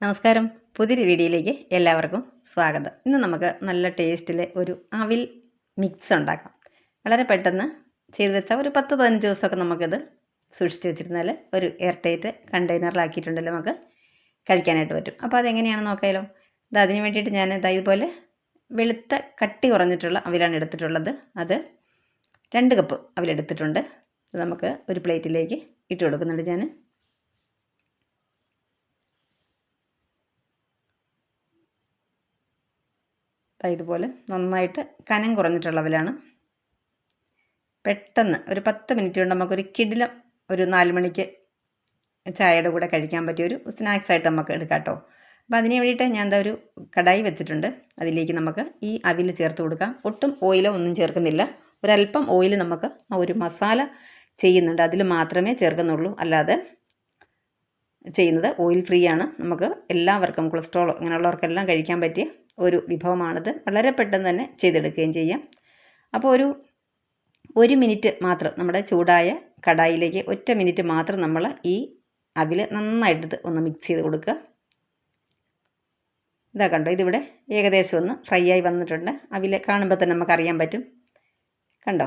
നമസ്കാരം. പുതിയൊരു വീഡിയോയിലേക്ക് എല്ലാവർക്കും സ്വാഗതം. ഇന്ന് നമുക്ക് നല്ല ടേസ്റ്റിൽ ഒരു അവിൽ മിക്സ് ഉണ്ടാക്കാം. വളരെ പെട്ടെന്ന് ചെയ്ത് വെച്ചാൽ ഒരു 10-15 ദിവസമൊക്കെ നമുക്കിത് സൂക്ഷിച്ച് വെച്ചിരുന്നാൽ ഒരു എയർ ടൈറ്റ് കണ്ടെയ്നറിലാക്കിയിട്ടുണ്ടെങ്കിൽ നമുക്ക് കഴിക്കാനായിട്ട് പറ്റും. അപ്പോൾ അതെങ്ങനെയാണെന്ന് നോക്കാമല്ലോ. അതിന് വേണ്ടിയിട്ട് ഞാൻ ഇതുപോലെ വെളുത്ത കട്ടി കുറഞ്ഞിട്ടുള്ള അവിലാണ് എടുത്തിട്ടുള്ളത്. അത് 2 കപ്പ് അവിലെടുത്തിട്ടുണ്ട്. അത് നമുക്ക് ഒരു പ്ലേറ്റിലേക്ക് ഇട്ട് കൊടുക്കുന്നുണ്ട് ഞാൻ. ഇതുപോലെ നന്നായിട്ട് കനം കുറഞ്ഞിട്ടുള്ള അവിലാണ്. പെട്ടെന്ന് ഒരു 10 മിനിറ്റ് കൊണ്ട് നമുക്കൊരു കിടിലം ഒരു 4 മണിക്ക് ചായയുടെ കൂടെ കഴിക്കാൻ പറ്റിയൊരു സ്നാക്സായിട്ട് നമുക്ക് എടുക്കാം കേട്ടോ. അപ്പോൾ അതിന് വേണ്ടിയിട്ട് ഞാൻ ഒരു കടായി വെച്ചിട്ടുണ്ട്. അതിലേക്ക് നമുക്ക് ഈ അവിൽ ചേർത്ത് കൊടുക്കാം. ഒട്ടും ഓയിലോ ഒന്നും ചേർക്കുന്നില്ല. ഒരല്പം ഓയിൽ നമുക്ക് ഒരു മസാല ചെയ്യുന്നുണ്ട്, അതിൽ മാത്രമേ ചേർക്കുന്നുള്ളൂ. അല്ലാതെ ചെയ്യുന്നത് ഓയിൽ ഫ്രീ ആണ്. നമുക്ക് എല്ലാവർക്കും കൊളസ്ട്രോളോ ഇങ്ങനെയുള്ളവർക്കെല്ലാം കഴിക്കാൻ പറ്റിയ ഒരു വിഭവമാണിത്. വളരെ പെട്ടെന്ന് തന്നെ ചെയ്തെടുക്കുകയും ചെയ്യാം. അപ്പോൾ ഒരു മിനിറ്റ് മാത്രം നമ്മുടെ ചൂടായ കടായിലേക്ക് 1 മിനിറ്റ് മാത്രം നമ്മൾ ഈ അവിൽ നന്നായിട്ട് ഒന്ന് മിക്സ് ചെയ്ത് കൊടുക്കുക. ഇതാ കണ്ടോ, ഇതിവിടെ ഏകദേശം ഒന്ന് ഫ്രൈ ആയി വന്നിട്ടുണ്ട്. അവിൽ കാണുമ്പോൾ തന്നെ നമുക്കറിയാൻ പറ്റും. കണ്ടോ,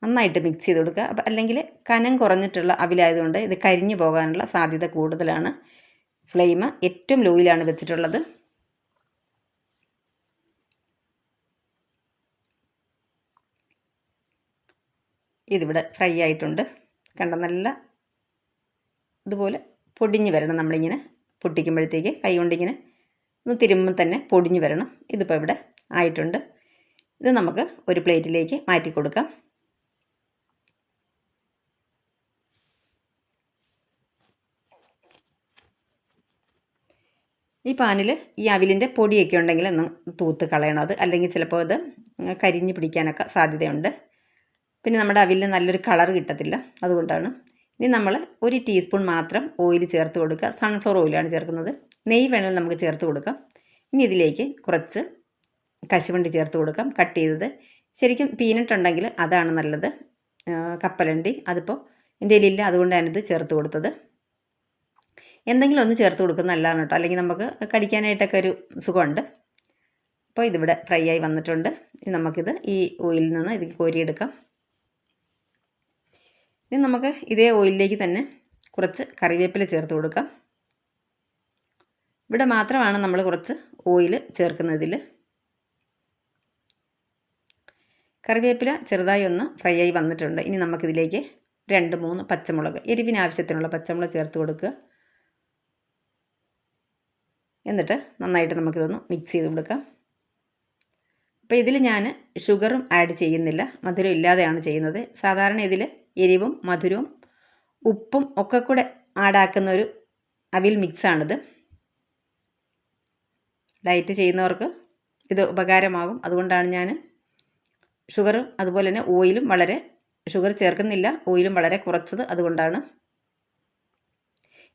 നന്നായിട്ട് മിക്സ് ചെയ്ത് കൊടുക്കുക. അപ്പം അല്ലെങ്കിൽ കനം കുറഞ്ഞിട്ടുള്ള അവിലായതുകൊണ്ട് ഇത് കരിഞ്ഞു പോകാനുള്ള സാധ്യത കൂടുതലാണ്. ഫ്ലെയിം ഏറ്റവും ലോയിലാണ് വെച്ചിട്ടുള്ളത്. ഇതിവിടെ ഫ്രൈ ആയിട്ടുണ്ട്. കണ്ട, നല്ല ഇതുപോലെ പൊടിഞ്ഞ് വരണം. നമ്മളിങ്ങനെ പൊട്ടിക്കുമ്പോഴത്തേക്ക് കൈ കൊണ്ടിങ്ങനെ ഒന്ന് തിരുമ്പുമ്പോൾ തന്നെ പൊടിഞ്ഞ് വരണം. ഇതിപ്പോൾ ഇവിടെ ആയിട്ടുണ്ട്. ഇത് നമുക്ക് ഒരു പ്ലേറ്റിലേക്ക് മാറ്റി കൊടുക്കാം. ഈ പാനിൽ ഈ അവിലിൻ്റെ പൊടിയൊക്കെ ഉണ്ടെങ്കിൽ ഒന്ന് തൂത്ത് കളയണം. അത് അല്ലെങ്കിൽ ചിലപ്പോൾ അത് കരിഞ്ഞ് പിടിക്കാനൊക്കെ സാധ്യതയുണ്ട്. പിന്നെ നമ്മുടെ അവിലിന് നല്ലൊരു കളർ കിട്ടത്തില്ല, അതുകൊണ്ടാണ്. ഇനി നമ്മൾ 1 ടീസ്പൂൺ മാത്രം ഓയിൽ ചേർത്ത് കൊടുക്കുക. സൺഫ്ലവർ ഓയിലാണ് ചേർക്കുന്നത്. നെയ്യ് വേണമെങ്കിൽ നമുക്ക് ചേർത്ത് കൊടുക്കാം. ഇനി ഇതിലേക്ക് കുറച്ച് കശുവണ്ടി ചേർത്ത് കൊടുക്കാം, കട്ട് ചെയ്തത്. ശരിക്കും പീനട്ട് ഉണ്ടെങ്കിൽ അതാണ് നല്ലത്. കപ്പലണ്ടി അതിപ്പോൾ എൻ്റെ കയ്യിലില്ല, അതുകൊണ്ട് ഞാനിത് ചേർത്ത് കൊടുത്തത്. എന്തെങ്കിലും ഒന്ന് ചേർത്ത് കൊടുക്കുന്നത് നല്ലതാണ് കേട്ടോ, അല്ലെങ്കിൽ നമുക്ക് കടിക്കാനായിട്ടൊക്കെ ഒരു സുഖമുണ്ട്. അപ്പോൾ ഇതിവിടെ ഫ്രൈ ആയി വന്നിട്ടുണ്ട്. ഇനി നമുക്കിത് ഈ ഓയിലിൽ നിന്ന് ഇതിൽ കോരിയെടുക്കാം. ഇനി നമുക്ക് ഇതേ ഓയിലിലേക്ക് തന്നെ കുറച്ച് കറിവേപ്പില ചേർത്ത് കൊടുക്കാം. ഇവിടെ മാത്രമാണ് നമ്മൾ കുറച്ച് ഓയിൽ ചേർക്കുന്നതിൽ. കറിവേപ്പില ചെറുതായി ഒന്ന് ഫ്രൈ ആയി വന്നിട്ടുണ്ട്. ഇനി നമുക്കിതിലേക്ക് 2-3 പച്ചമുളക്, എരിവിന് ആവശ്യത്തിനുള്ള പച്ചമുളക് ചേർത്ത് കൊടുക്കുക. എന്നിട്ട് നന്നായിട്ട് നമുക്കിതൊന്ന് മിക്സ് ചെയ്ത് കൊടുക്കാം. അപ്പോൾ ഇതിൽ ഞാൻ ഷുഗറും ആഡ് ചെയ്യുന്നില്ല, മധുരം ഇല്ലാതെയാണ് ചെയ്യുന്നത്. സാധാരണ ഇതിൽ എരിവും മധുരവും ഉപ്പും ഒക്കെ കൂടെ ആഡാക്കുന്ന ഒരു അവിൽ മിക്സാണിത്. ഡയറ്റ് ചെയ്യുന്നവർക്ക് ഇത് ഉപകാരമാകും. അതുകൊണ്ടാണ് ഞാൻ ഷുഗറും അതുപോലെ തന്നെ ഓയിലും ഷുഗർ ചേർക്കുന്നില്ല, ഓയിലും വളരെ കുറച്ചത്. അതുകൊണ്ടാണ്.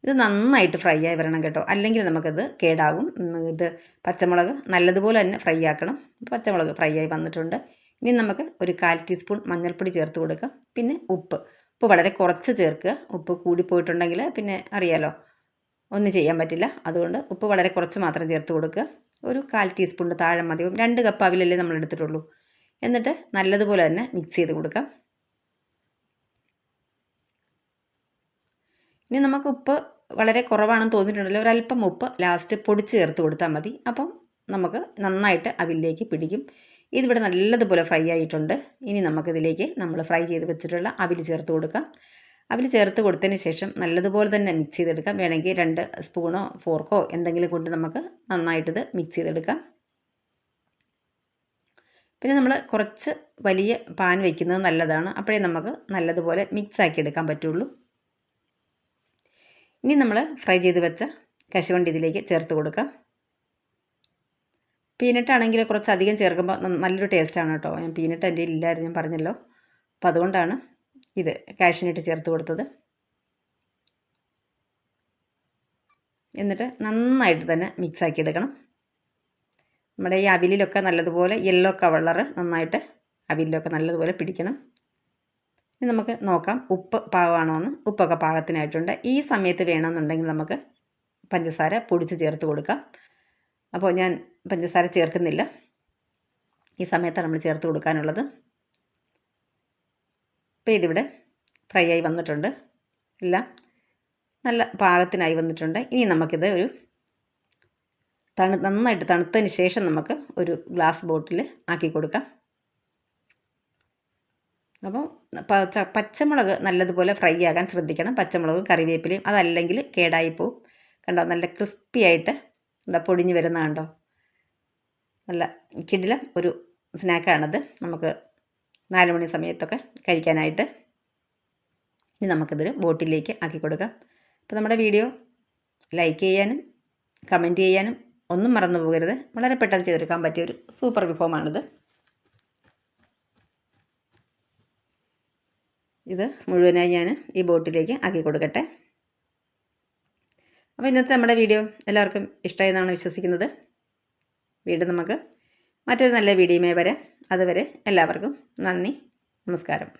ഇത് നന്നായിട്ട് ഫ്രൈ ആയി വരണം കേട്ടോ, അല്ലെങ്കിൽ നമുക്കത് കേടാകും. ഇത് പച്ചമുളക് നല്ലതുപോലെ തന്നെ ഫ്രൈ ആക്കണം. പച്ചമുളക് ഫ്രൈ ആയി വന്നിട്ടുണ്ട്. ഇനി നമുക്ക് ഒരു 1/4 ടീസ്പൂൺ മഞ്ഞൾപ്പൊടി ചേർത്ത് കൊടുക്കാം. പിന്നെ ഉപ്പ് വളരെ കുറച്ച് ചേർക്കുക. ഉപ്പ് കൂടിപ്പോയിട്ടുണ്ടെങ്കിൽ പിന്നെ അറിയാലോ, ഒന്നും ചെയ്യാൻ പറ്റില്ല. അതുകൊണ്ട് ഉപ്പ് വളരെ കുറച്ച് മാത്രം ചേർത്ത് കൊടുക്കുക. ഒരു 1/4 ടീസ്പൂണിന് താഴെ മതി. 2 കപ്പ് അവിലല്ലേ നമ്മൾ എടുത്തിട്ടുള്ളൂ. എന്നിട്ട് നല്ലതുപോലെ തന്നെ മിക്സ് ചെയ്ത് കൊടുക്കാം. ഇനി നമുക്ക് ഉപ്പ് വളരെ കുറവാണെന്ന് തോന്നിയിട്ടുണ്ടല്ലോ, ഒരല്പം ഉപ്പ് ലാസ്റ്റ് പൊടിച്ച് ചേർത്ത് കൊടുത്താൽ മതി. അപ്പം നമുക്ക് നന്നായിട്ട് അവിലേക്ക് പിടിക്കും. ഇതിവിടെ നല്ലതുപോലെ ഫ്രൈ ആയിട്ടുണ്ട്. ഇനി നമുക്കിതിലേക്ക് നമ്മൾ ഫ്രൈ ചെയ്ത് വെച്ചിട്ടുള്ള അവിൽ ചേർത്ത് കൊടുക്കാം. അവിൽ ചേർത്ത് കൊടുത്തതിന് ശേഷം നല്ലതുപോലെ തന്നെ മിക്സ് ചെയ്തെടുക്കാം. വേണമെങ്കിൽ 2 സ്പൂണോ ഫോർക്കോ എന്തെങ്കിലും കൊണ്ട് നമുക്ക് നന്നായിട്ടിത് മിക്സ് ചെയ്തെടുക്കാം. പിന്നെ നമ്മൾ കുറച്ച് വലിയ പാൻ വയ്ക്കുന്നത് നല്ലതാണ്. അപ്പോഴേ നമുക്ക് നല്ലതുപോലെ മിക്സ് ആക്കി എടുക്കാൻ പറ്റുള്ളൂ. ഇനി നമ്മൾ ഫ്രൈ ചെയ്ത് വെച്ച കശുവണ്ടി ഇതിലേക്ക് ചേർത്ത് കൊടുക്കാം. പീനട്ട് ആണെങ്കിൽ കുറച്ച് അധികം ചേർക്കുമ്പോൾ നല്ലൊരു ടേസ്റ്റാണ് കേട്ടോ. പീനട്ട് എൻ്റെ ഇല്ലായിരുന്നു, ഞാൻ പറഞ്ഞല്ലോ. അപ്പോൾ അതുകൊണ്ടാണ് ഇത് കാഷ്യൂനട്ട് ചേർത്ത് കൊടുത്തത്. എന്നിട്ട് നന്നായിട്ട് തന്നെ മിക്സ് ആക്കി എടുക്കണം. നമ്മുടെ ഈ അവിലിലൊക്കെ നല്ലതുപോലെ യെല്ലോ കളറ് നന്നായിട്ട് അവിലിലൊക്കെ നല്ലതുപോലെ പിടിക്കണം. ഇനി നമുക്ക് നോക്കാം ഉപ്പ് പാകമാണോ എന്ന്. ഉപ്പൊക്കെ പാകത്തിനായിട്ടുണ്ട്. ഈ സമയത്ത് വേണമെന്നുണ്ടെങ്കിൽ നമുക്ക് പഞ്ചസാര പൊടിച്ച് ചേർത്ത് കൊടുക്കാം. അപ്പോൾ ഞാൻ പഞ്ചസാര ചേർക്കുന്നില്ല. ഈ സമയത്താണ് നമ്മൾ ചേർത്ത് കൊടുക്കാനുള്ളത്. അപ്പോൾ ഇതിവിടെ ഫ്രൈ ആയി വന്നിട്ടുണ്ട്. എല്ലാം നല്ല പാകത്തിനായി വന്നിട്ടുണ്ട്. ഇനി നമുക്കിത് ഒരു നന്നായിട്ട് തണുത്തതിന് ശേഷം നമുക്ക് ഒരു ഗ്ലാസ് ബോട്ടിൽ ആക്കി കൊടുക്കാം. അപ്പോൾ പച്ചമുളക് നല്ലതുപോലെ ഫ്രൈ ആകാൻ ശ്രദ്ധിക്കണം. പച്ചമുളകും കറിവേപ്പിലയും, അതല്ലെങ്കിൽ കേടായിപ്പോവും. കണ്ടോ, നല്ല ക്രിസ്പി ആയിട്ട് ഇവിടെ പൊടിഞ്ഞ് വരുന്ന കണ്ടോ. നല്ല കിടിലം ഒരു സ്നാക്കാണിത്, നമുക്ക് 4 മണി സമയത്തൊക്കെ കഴിക്കാനായിട്ട്. ഇനി നമുക്കിതൊരു ബോട്ടിലേക്ക് ആക്കി കൊടുക്കാം. അപ്പോൾ നമ്മുടെ വീഡിയോ ലൈക്ക് ചെയ്യാനും കമൻറ്റ് ചെയ്യാനും ഒന്നും മറന്നു പോകരുത്. വളരെ പെട്ടെന്ന് ചെയ്തെടുക്കാൻ പറ്റിയൊരു സൂപ്പർ വിഭവമാണിത്. ഇത് മുഴുവനായി ഞാൻ ഈ ബോട്ടിലേക്ക് ആക്കി കൊടുക്കട്ടെ. അപ്പോൾ ഇന്നത്തെ നമ്മുടെ വീഡിയോ എല്ലാവർക്കും ഇഷ്ടമായെന്നാണ് വിശ്വസിക്കുന്നത്. വീണ്ടും നമുക്ക് മറ്റൊരു നല്ല വീഡിയോയുമായി വരാം. അതുവരെ എല്ലാവർക്കും നന്ദി, നമസ്കാരം.